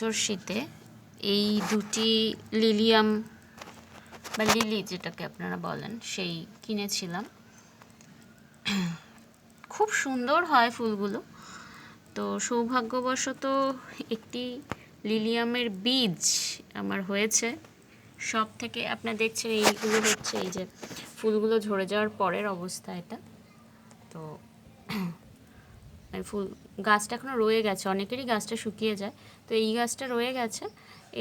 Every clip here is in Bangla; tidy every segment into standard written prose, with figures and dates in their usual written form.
বছর শীতে এই দুটি লিলিয়াম বা লিলি যেটাকে আপনারা বলেন সেই কিনেছিলাম। খুব সুন্দর হয় ফুলগুলো। তো সৌভাগ্যবশত একটি লিলিয়ামের বীজ আমার হয়েছে। সব থেকে আপনারা দেখছেন এইগুলো হচ্ছে এই যে ফুলগুলো ঝরে যাওয়ার পরের অবস্থা এটা। তো ফুল গাছটা এখনও রয়ে গেছে, অনেকেরই গাছটা শুকিয়ে যায়, তো এই গাছটা রয়ে গেছে।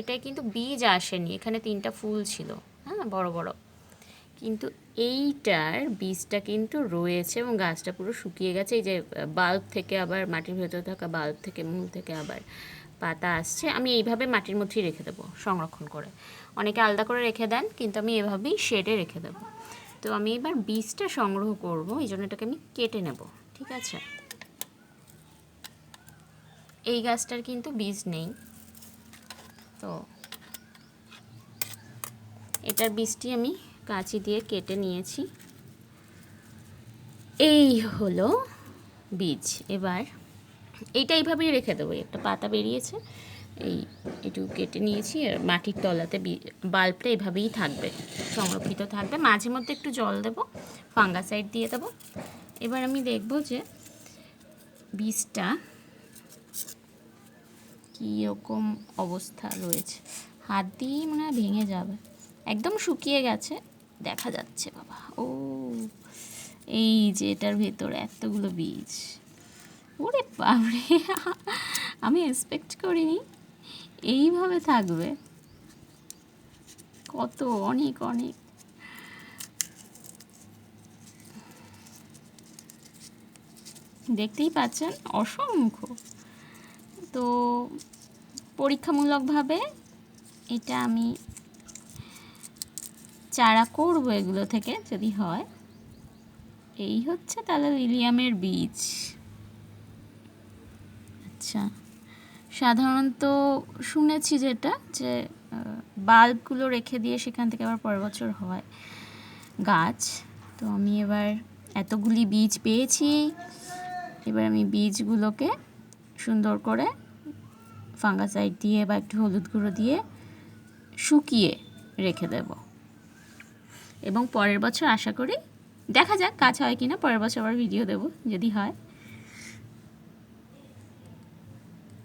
এটাই কিন্তু বীজ আসেনি, এখানে 3টা ফুল ছিল, হ্যাঁ, বড় বড়, কিন্তু এইটার বীজটা কিন্তু রয়েছে এবং গাছটা পুরো শুকিয়ে গেছে। এই যে বাল্ব থেকে আবার মাটির ভেতরে থাকা বাল্ব থেকে মূল থেকে আবার পাতা আসছে। আমি এইভাবে মাটির মধ্যেই রেখে দেবো সংরক্ষণ করে। অনেকে আলাদা করে রেখে দেন, কিন্তু আমি এভাবেই শেডে রেখে দেবো। তো আমি এবার বীজটা সংগ্রহ করব, এই জন্য এটাকে আমি কেটে নেব, ঠিক আছে। এই গাছটার কিন্তু বীজ নেই, তো এটার বীজটি আমি কাঁচি দিয়ে কেটে নিয়েছি। এই হলো বীজ। এবার এইটা এইভাবেই রেখে দেবো। একটা পাতা বেরিয়েছে, একটু কেটে নিয়েছি, আর মাটির তলাতে বাল্বটা এভাবেই থাকবে, সংরক্ষিত থাকবে। মাঝে মধ্যে একটু জল দেবো, ফাঙ্গাসাইড দিয়ে দেবো। এবার আমি দেখব যে বীজটা কীরকম অবস্থা রয়েছে। হাত দিয়ে মনে হয় ভেঙে যাবে, একদম শুকিয়ে গেছে, দেখা যাচ্ছে বাবা। ও এই যে এটার ভেতরে এতগুলো বীজ, ওরে বাবরে, আমি এক্সপেক্ট করিনি এইভাবে থাকবে। কত অনেক অনেক, দেখতেই পাচ্ছেন অসংখ্য। তো পরীক্ষামূলকভাবে এটা আমি চারা করব এগুলো থেকে, যদি হয়। এই হচ্ছে তাহলে লিলিয়ামের বীজ। আচ্ছা, সাধারণত শুনেছি যেটা, যে বাল্বগুলো রেখে দিয়ে সেখান থেকে আবার পরের বছর হয় গাছ। তো আমি এবার এতগুলি বীজ পেয়েছি, এবার আমি বীজগুলোকে সুন্দর করে ফাঙ্গাসাইড দিয়ে বা একটু হলুদ গুঁড়ো দিয়ে শুকিয়ে রেখে দেব, এবং পরের বছর আশা করি, দেখা যাক গাছ হয় কিনা, পরের বছর আবার ভিডিও দেব যদি হয়।